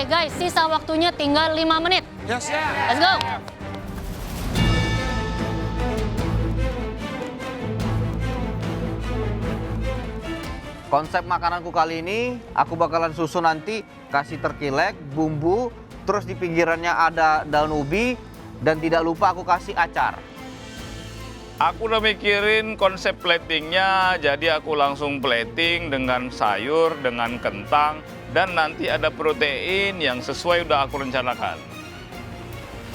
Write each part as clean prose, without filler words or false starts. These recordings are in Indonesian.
guys, sisa waktunya tinggal 5 menit. Yes. Let's go. Konsep makananku kali ini, aku bakalan susun nanti kasih terkilek, bumbu, terus di pinggirannya ada daun ubi, dan tidak lupa aku kasih acar. Aku udah mikirin konsep platingnya, jadi aku langsung plating dengan sayur, dengan kentang, dan nanti ada protein yang sesuai udah aku rencanakan.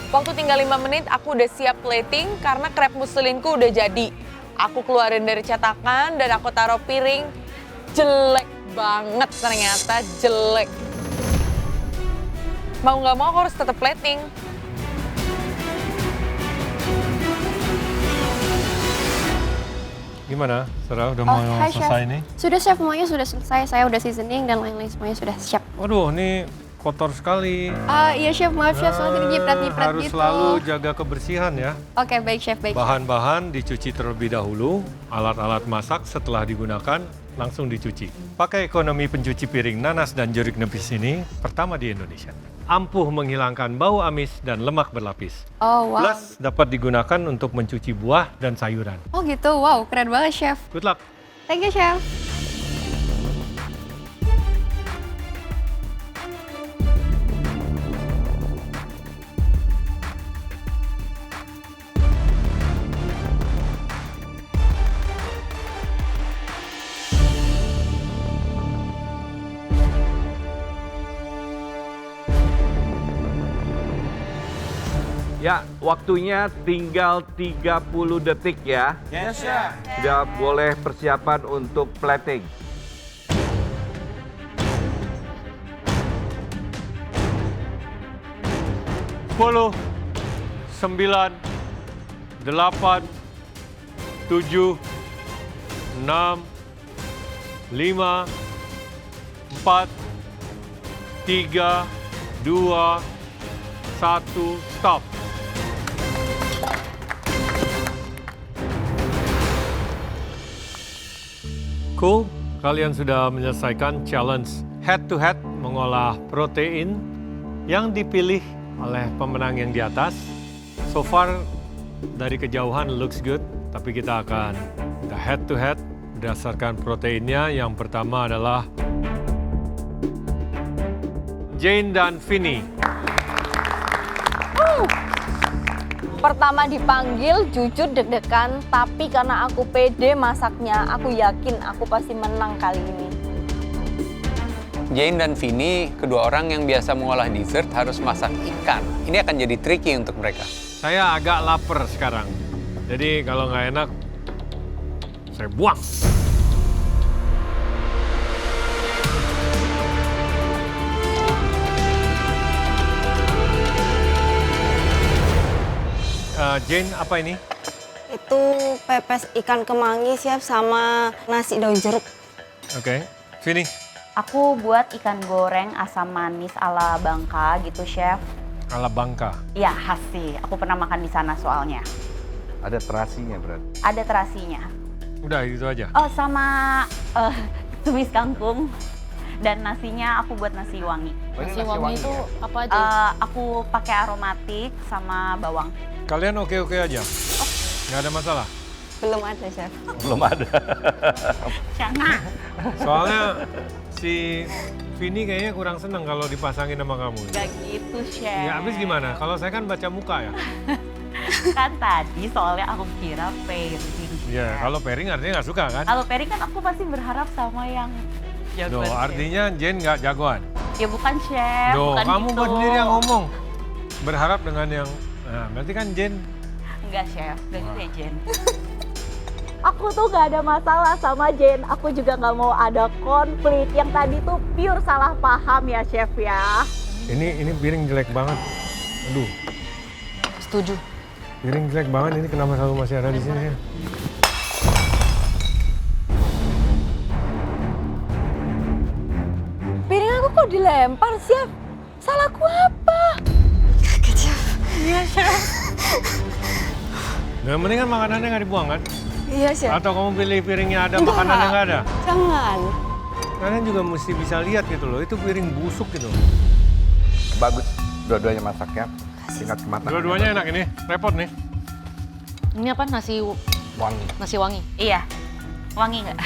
Waktu tinggal 5 menit, aku udah siap plating karena krep muselinku udah jadi. Aku keluarin dari cetakan dan aku taruh piring. Jelek banget ternyata, jelek. Mau nggak mau aku harus tetap plating. Gimana, Sarah? Udah mau Hai, selesai Chef. nih? Sudah, Chef, semuanya sudah selesai. Saya udah seasoning dan lain-lain semuanya sudah siap. Waduh, ini kotor sekali. Iya, Chef. Maaf, Chef. Soalnya nyiprat-nyiprat Harus gitu. selalu jaga kebersihan ya. Oke, baik, Chef. Baik. Bahan-bahan dicuci terlebih dahulu, alat-alat masak setelah digunakan langsung dicuci. Pakai ekonomi pencuci piring nanas dan jeruk nipis ini pertama di Indonesia. Ampuh menghilangkan bau amis dan lemak berlapis. Oh, wow. Plus dapat digunakan untuk mencuci buah dan sayuran. Oh, gitu. Wow, keren banget, Chef. Good luck! Thank you, Chef. Ya, waktunya tinggal 30 detik ya. Yes, Chef. Sudah boleh persiapan untuk plating. Sepuluh, 9, 8, 7, 6, 5, 4, 3, 2, 1, stop. Cool, kalian sudah menyelesaikan challenge head-to-head mengolah protein yang dipilih oleh pemenang yang di atas. So far, dari kejauhan looks good, tapi kita akan head-to-head berdasarkan proteinnya. Yang pertama adalah Jane dan Vinny. Pertama dipanggil, jujur deg-degan, tapi karena aku pede masaknya, aku yakin aku pasti menang kali ini. Jane dan Vinny, kedua orang yang biasa mengolah dessert harus masak ikan. Ini akan jadi tricky untuk mereka. Saya agak lapar sekarang, jadi kalau nggak enak, saya buang. Jane, apa ini? Itu pepes ikan kemangi, Chef, sama nasi daun jeruk. Oke. Vinny? Aku buat ikan goreng asam manis ala Bangka gitu, Chef. Ala Bangka? Iya, khas sih. Aku pernah makan di sana soalnya. Ada terasinya berarti? Ada terasinya. Udah, itu aja? Oh, sama tumis kangkung. Dan nasinya aku buat nasi wangi. Nasi wangi itu apa aja? Aku pakai aromatik sama bawang. Kalian oke-oke aja? Nggak ada masalah? Belum ada, Chef. Belum ada. Cana. Soalnya si Vinny kayaknya kurang seneng kalau dipasangin sama kamu. Gak gitu, Chef. Ya habis gimana? Kalau saya kan baca muka ya. Kan tadi soalnya aku kira pairing. Iya, kalau pairing artinya nggak suka kan? Kalau pairing kan aku pasti berharap sama yang jagoan. Loh, artinya Jane nggak jagoan? Ya bukan, Chef. Loh, Bukan kamu gitu. buat sendiri yang ngomong. Berharap dengan yang... Nah, berarti kan Jane... Enggak, Chef. Enggak gitu ya, Jen. Aku tuh gak ada masalah sama Jen. Aku juga gak mau ada konflik. Yang tadi tuh pure salah paham ya, Chef ya. Ini piring jelek banget. Aduh, Setuju. piring jelek banget. Ini kenapa selalu masih ada di sini ya? Piring aku kok dilempar, Chef? Salahku apa? Kaget, Chef. Iya, Chef. Nah, mendingan makanannya nggak dibuang kan? Iya, Chef. Atau kamu pilih piringnya ada, Enggak. makanannya nggak ada? Jangan. Kalian juga mesti bisa lihat gitu loh, itu piring busuk gitu. bagus dua-duanya masaknya. Tingkat kematangan. Dua-duanya enak ini, repot nih. Ini apa? Nasi Wangi. nasi wangi. Iya. Wangi nggak?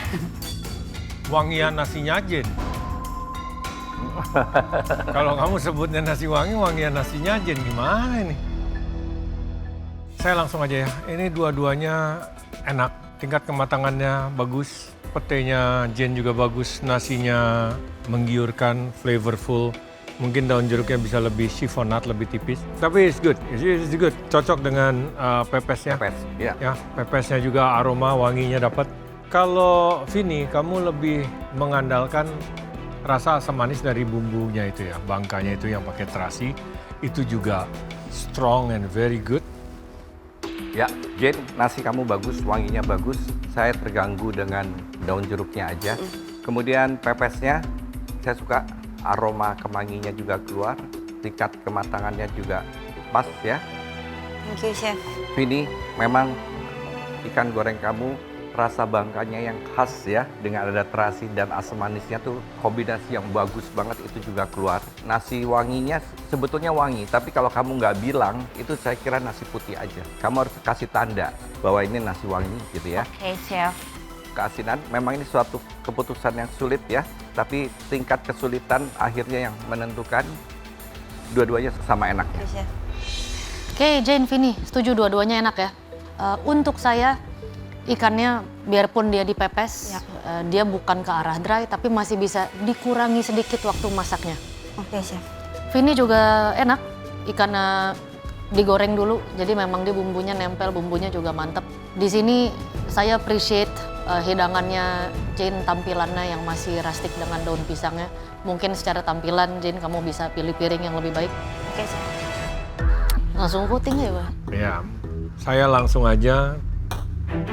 Wangian nasinya Jen. Kalau kamu sebutnya nasi wangi, wangian nasinya Jen gimana ini? Saya langsung aja ya, ini dua-duanya enak. Tingkat kematangannya bagus, petenya Jen juga bagus, nasinya menggiurkan, flavorful. Mungkin daun jeruknya bisa lebih chiffonat, lebih tipis. Tapi it's good, it's good. Cocok dengan pepesnya. Pepes, ya. Ya, pepesnya juga aroma, wanginya dapat. Kalau Vini, kamu lebih mengandalkan rasa asam manis dari bumbunya itu ya. Bangkanya itu yang pakai terasi, itu juga strong and very good. Ya, Jen, nasi kamu bagus, wanginya bagus. Saya terganggu dengan daun jeruknya aja. Kemudian pepesnya, saya suka. Aroma kemanginya juga keluar, tingkat kematangannya juga pas ya. Thank you, Chef. Vini, memang ikan goreng kamu rasa bangkanya yang khas ya, dengan ada terasi dan asam manisnya tuh kombinasi yang bagus banget, itu juga keluar. Nasi wanginya sebetulnya wangi, tapi kalau kamu nggak bilang, itu saya kira nasi putih aja. Kamu harus kasih tanda bahwa ini nasi wangi gitu ya. Oke, Chef. Keasinan, memang ini suatu keputusan yang sulit ya, tapi tingkat kesulitan akhirnya yang menentukan dua-duanya sama enaknya. Oke, Chef. Oke, Jane, Vini, setuju dua-duanya enak ya. Untuk saya, ikannya biarpun dia dipepes, dia bukan ke arah dry, tapi masih bisa dikurangi sedikit waktu masaknya. Oke, Chef. Vini juga enak, ikannya digoreng dulu, jadi memang dia bumbunya nempel, bumbunya juga mantep. Di sini saya appreciate hidangannya Jane, tampilannya yang masih rustic dengan daun pisangnya. Mungkin secara tampilan Jane kamu bisa pilih piring yang lebih baik. Oke, Chef. Langsung voting ya, Pak? Ya, saya langsung aja.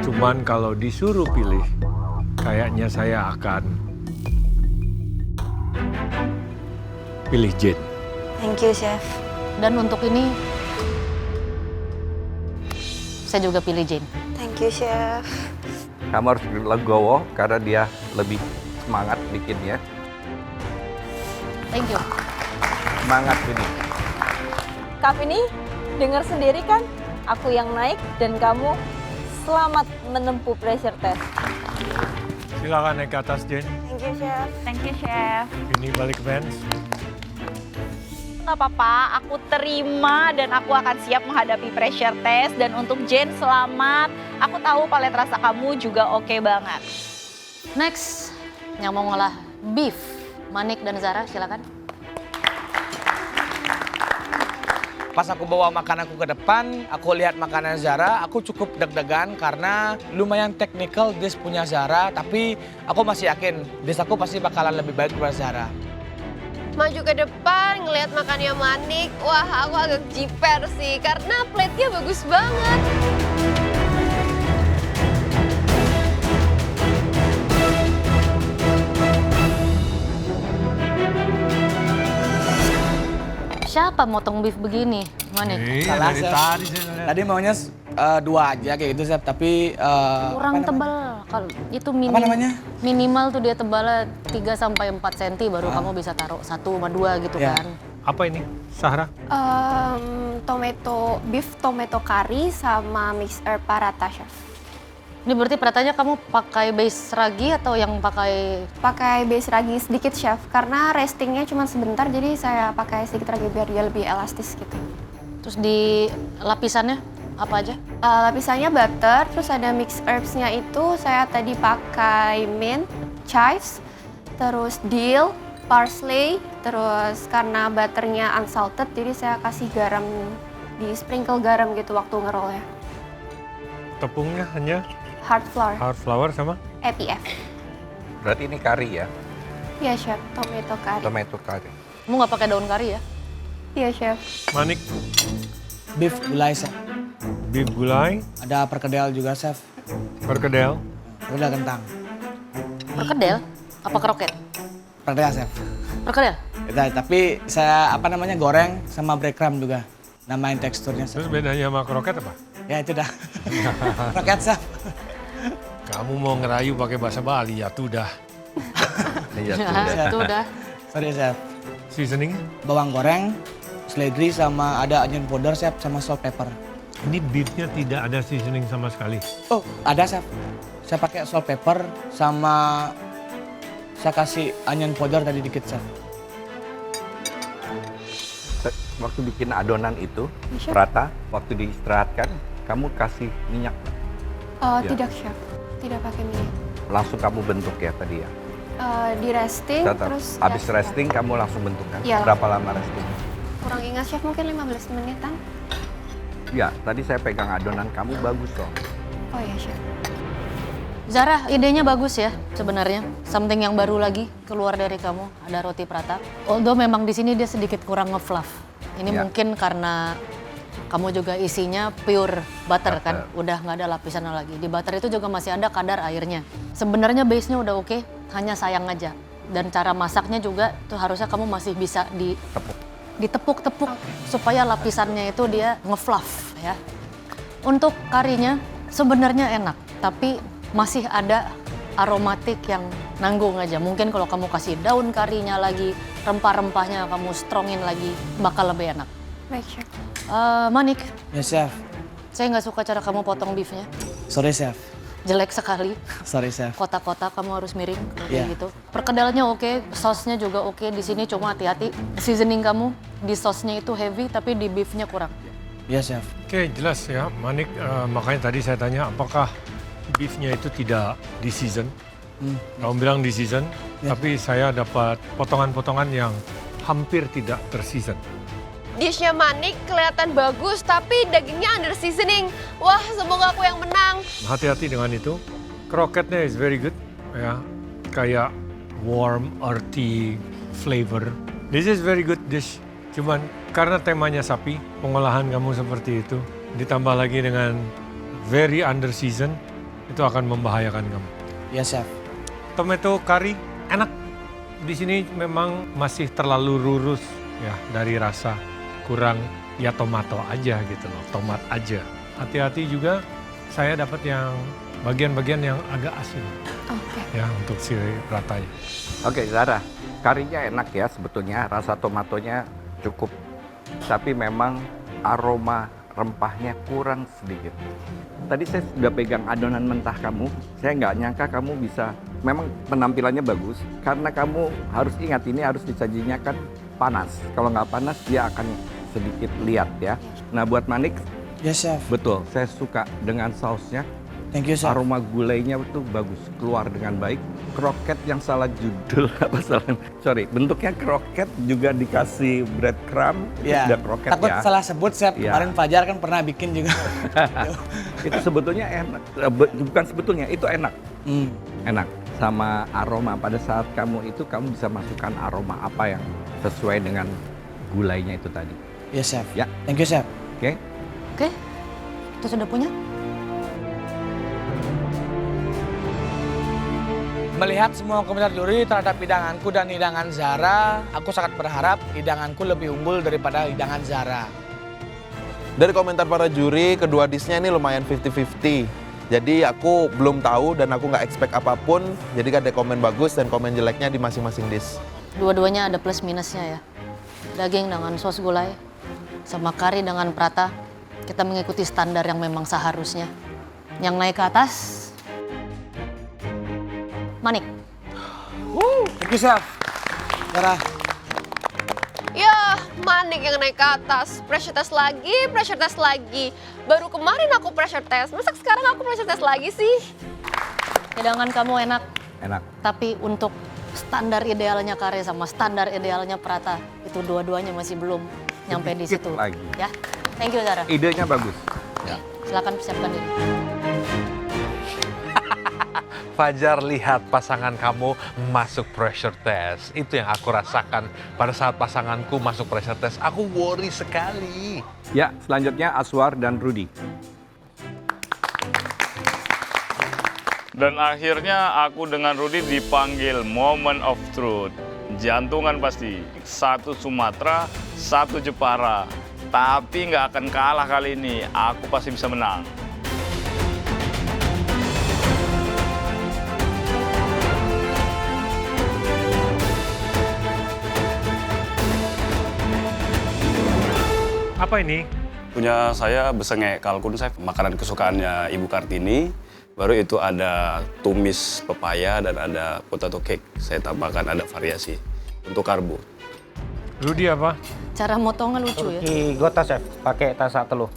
Cuman kalau disuruh pilih, kayaknya saya akan pilih Jane. Thank you, Chef. Dan untuk ini, saya juga pilih Jane. Thank you, Chef. Kamu harus legowo karena dia lebih semangat bikinnya. Thank you. Semangat Vini. Kak Vini, dengar sendiri kan? Aku yang naik dan kamu selamat menempuh pressure test. Silakan naik ke atas, Jane. Thank you, Chef. Thank you, Chef. Ini balik ke bench. Nggak apa-apa, aku terima dan aku akan siap menghadapi pressure test. Dan untuk Jane, selamat. Aku tahu palet rasa kamu juga oke banget. Next, yang mau ngolah beef. Manik dan Zara, silakan. Pas aku bawa makananku ke depan, aku lihat makanan Zara, aku cukup deg-degan karena lumayan technical dish punya Zara, tapi aku masih yakin dish aku pasti bakalan lebih baik daripada Zara. Maju ke depan, ngelihat makannya Manik, wah aku agak jiper sih karena plate-nya bagus banget. Siapa motong beef begini, Manik? Salah, Chef. Tadi maunya 2 aja kayak gitu, Chef, tapi Kurang tebal. Kalau itu Apa namanya? minimal tuh dia tebalnya 3 sampai 4 cm baru kamu bisa taruh 1 sama 2 gitu Ya. kan. Apa ini, Sahra? Beef tomato curry sama mix herb paratha, Chef. Ini berarti peratanya kamu pakai base ragi atau yang pakai? Pakai base ragi sedikit, Chef, karena restingnya cuma sebentar, jadi saya pakai sedikit ragi biar dia lebih elastis gitu. Terus di lapisannya apa aja? Lapisannya butter, terus ada mix herbs-nya itu saya tadi pakai mint, chives, terus dill, parsley, terus karena butternya unsalted, jadi saya kasih garam, di sprinkle garam gitu waktu ngerolnya. Tepungnya hanya Hard flour, hard flour sama? EPF. Berarti ini kari ya, Iya, Chef, tomato curry. tomato kari. Kamu nggak pakai daun kari ya? Iya, Chef. Manik, beef gulai, Chef. beef gulai, Ada perkedel juga, Chef. perkedel. Udah kentang. Perkedel? Apa kroket? Perkedel, Chef. Perkedel? Tapi saya goreng sama breadcrumb juga. Namain teksturnya, Chef. Terus bedanya sama kroket apa? Ya itu dah. Roket, Chef. Kamu mau ngerayu pakai bahasa Bali, ya tuh dah. Iya, Itu udah. Sorry, Chef. Seasoning? Bawang goreng, seledri sama ada onion powder, chef, sama salt pepper. Ini beefnya tidak ada seasoning sama sekali. Oh, ada, chef. Saya pakai salt pepper sama saya kasih onion powder tadi dikit, chef. Waktu bikin adonan itu, Chef. Prata, waktu diistirahatkan, kamu kasih minyak. Ya. Tidak, chef. Tidak pakai minyak. Langsung kamu bentuk ya tadi ya? Di resting, Tetap. terus... Habis ya, resting kamu langsung bentuk kan? Iya. Berapa lama resting? Kurang ingat, chef. Mungkin 15 menitan. Ya, tadi saya pegang adonan kamu bagus dong. Oh iya, chef. Zara, idenya bagus ya sebenarnya. Something yang baru lagi keluar dari kamu, ada roti prata. Although memang di sini dia sedikit kurang nge-fluff. Ini Ya. mungkin karena kamu juga isinya pure butter kan, udah nggak ada lapisan lagi. Di butter itu juga masih ada kadar airnya. Sebenarnya base-nya udah oke, hanya sayang aja. Dan cara masaknya juga tuh harusnya kamu masih bisa ditepuk-tepuk supaya lapisannya itu dia nge-fluff ya. Untuk karinya sebenarnya enak, tapi masih ada aromatik yang nanggung aja. Mungkin kalau kamu kasih daun karinya lagi, rempah-rempahnya kamu strongin lagi, bakal lebih enak. Baik, chef. Manik, Ya, chef. saya nggak suka cara kamu potong beefnya. Sorry, chef. Jelek sekali. Sorry, chef. Kotak-kotak kamu harus miring kayak Iya. gitu. Perkedelnya oke, sausnya juga oke. Di sini cuma hati-hati seasoning kamu di sausnya itu heavy, tapi di beefnya kurang. Ya, chef. Oke, jelas ya, Manik. Makanya tadi saya tanya apakah beefnya itu tidak di season. Kamu bilang di season, tapi saya dapat potongan-potongan yang hampir tidak terseason. Dishnya Manik kelihatan bagus, tapi dagingnya under seasoning. Wah, semoga aku yang menang. Hati-hati dengan itu. Kroketnya is very good, ya, kayak warm, earthy flavor. This is very good dish. Cuman karena temanya sapi, pengolahan kamu seperti itu, ditambah lagi dengan very under season, itu akan membahayakan kamu. Ya, chef. Tomato curry enak. Di sini memang masih terlalu lurus ya dari rasa, kurang ya tomato aja gitu loh, tomat aja. Hati-hati juga saya dapat yang bagian-bagian yang agak asin. Oke. Ya untuk si ratanya. Oke, Zara, karinya enak ya sebetulnya, rasa tomatonya cukup. Tapi memang aroma rempahnya kurang sedikit. Tadi saya sudah pegang adonan mentah kamu, saya nggak nyangka kamu bisa, memang penampilannya bagus, karena kamu harus ingat ini harus disajinya kan panas. Kalau nggak panas dia akan sedikit liat ya. Nah buat Manik, Ya, chef. betul, saya suka dengan sausnya. Thank you, chef. Aroma gulainya itu bagus, keluar dengan baik. Kroket yang salah judul, bentuknya kroket juga dikasih breadcrumb, Ya, udah kroket takut ya. salah sebut, chef. Ya. Kemarin Fajar kan pernah bikin juga. Itu sebetulnya enak, bukan sebetulnya, itu enak. Enak, sama aroma pada saat kamu itu kamu bisa masukkan aroma apa yang sesuai dengan gulainya itu tadi. Ya, chef. Ya. Thank you, chef. Oke? Oke, itu sudah punya? Melihat semua komentar juri terhadap hidanganku dan hidangan Zara, aku sangat berharap hidanganku lebih unggul daripada hidangan Zara. Dari komentar para juri, kedua dishnya ini lumayan 50-50. Jadi aku belum tahu dan aku nggak expect apapun. Jadi ada komen bagus dan komen jeleknya di masing-masing dish. Dua-duanya ada plus minusnya ya. Daging dengan sos gulai, sama kari dengan prata. Kita mengikuti standar yang memang seharusnya. Yang naik ke atas, Manik. Thank you, chef. Zara. Ya, Manik yang naik ke atas. Pressure test lagi. Baru kemarin aku pressure test. Masa sekarang aku pressure test lagi sih? Hidangan kamu enak. Enak. Tapi untuk standar idealnya kare sama standar idealnya prata, itu dua-duanya masih belum nyampe di situ. lagi. Ya, thank you Zara. Idenya bagus. Ya. Silakan persiapkan diri. Fajar, lihat pasangan kamu masuk pressure test. Itu yang aku rasakan pada saat pasanganku masuk pressure test. Aku worry sekali. Ya, selanjutnya Aswar dan Rudy. Dan akhirnya aku dengan Rudy dipanggil Moment of Truth. Jantungan pasti. 1 Sumatera, 1 Jepara. Tapi nggak akan kalah kali ini. Aku pasti bisa menang. Apa ini? Punya saya besenge kalkun, chef. Makanan kesukaannya Ibu Kartini. Baru itu ada tumis pepaya dan ada potato cake. Saya tambahkan ada variasi untuk karbo. Rudi apa? Cara motongnya lucu ya. Turki gota chef, pakai tasak telur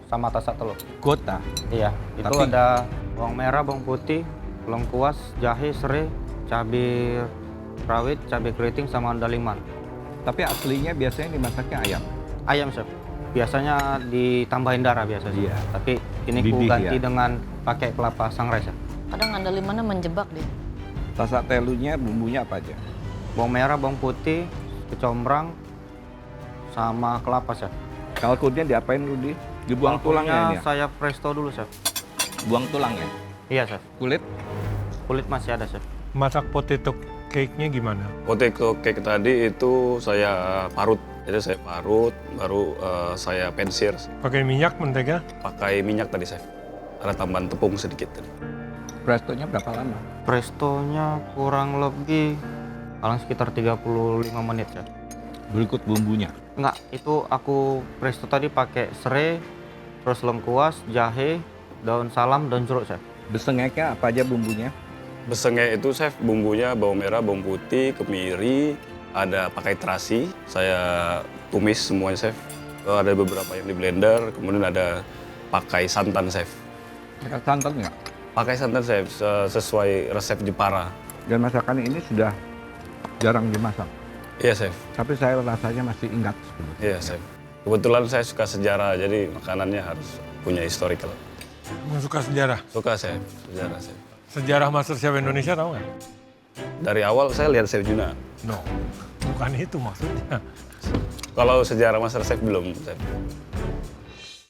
sama tasak telur. Gota? Iya, itu Tapi- ada bawang merah, bawang putih, lengkuas, jahe, serai, cabai rawit, cabai keriting sama andaliman. Tapi aslinya biasanya dimasaknya ayam. Ayam chef. Biasanya ditambahin darah biasa sih. Iya. Tapi ini ku Didih, ganti ya? dengan pakai kelapa sangrai chef. Kadang andalimannya menjebak deh. Tasak telunya bumbunya apa aja? Bawang merah, bawang putih, kecombrang, sama kelapa chef. Kalkunnya diapain Rudi? Dibuang tulangnya ini ya? Saya presto dulu chef. Buang tulangnya? Iya chef. Kulit? Kulit masih ada chef. Masak potato cake-nya gimana? Potato cake tadi itu saya parut. Jadi saya parut, baru saya pensir. Pakai minyak, mentega? Pakai minyak tadi, chef. Ada tambahan tepung sedikit tadi. Prestonya berapa lama? Prestonya kurang lebih paling sekitar 35 menit chef. Berikut bumbunya? Enggak, itu aku presto tadi pakai serai, terus lengkuas, jahe, daun salam, daun jeruk chef. Besengeknya apa aja bumbunya? Besenge itu, chef, bumbunya bawang merah, bawang putih, kemiri, ada pakai terasi. Saya tumis semuanya, chef. Ada beberapa yang di blender, kemudian ada pakai santan, chef. Pakai santan nggak? Pakai santan, chef, sesuai resep Jepara. Dan masakan ini sudah jarang dimasak. Iya, chef. Tapi saya rasanya masih ingat sebetulnya. Iya, chef. Kebetulan saya suka sejarah, jadi makanannya harus punya historical. Kamu suka sejarah? Suka, chef. Sejarah, chef. Sejarah MasterChef Indonesia tahu nggak? Dari awal saya lihat Chef Juna. No, bukan itu maksudnya. Kalau sejarah MasterChef belum, chef.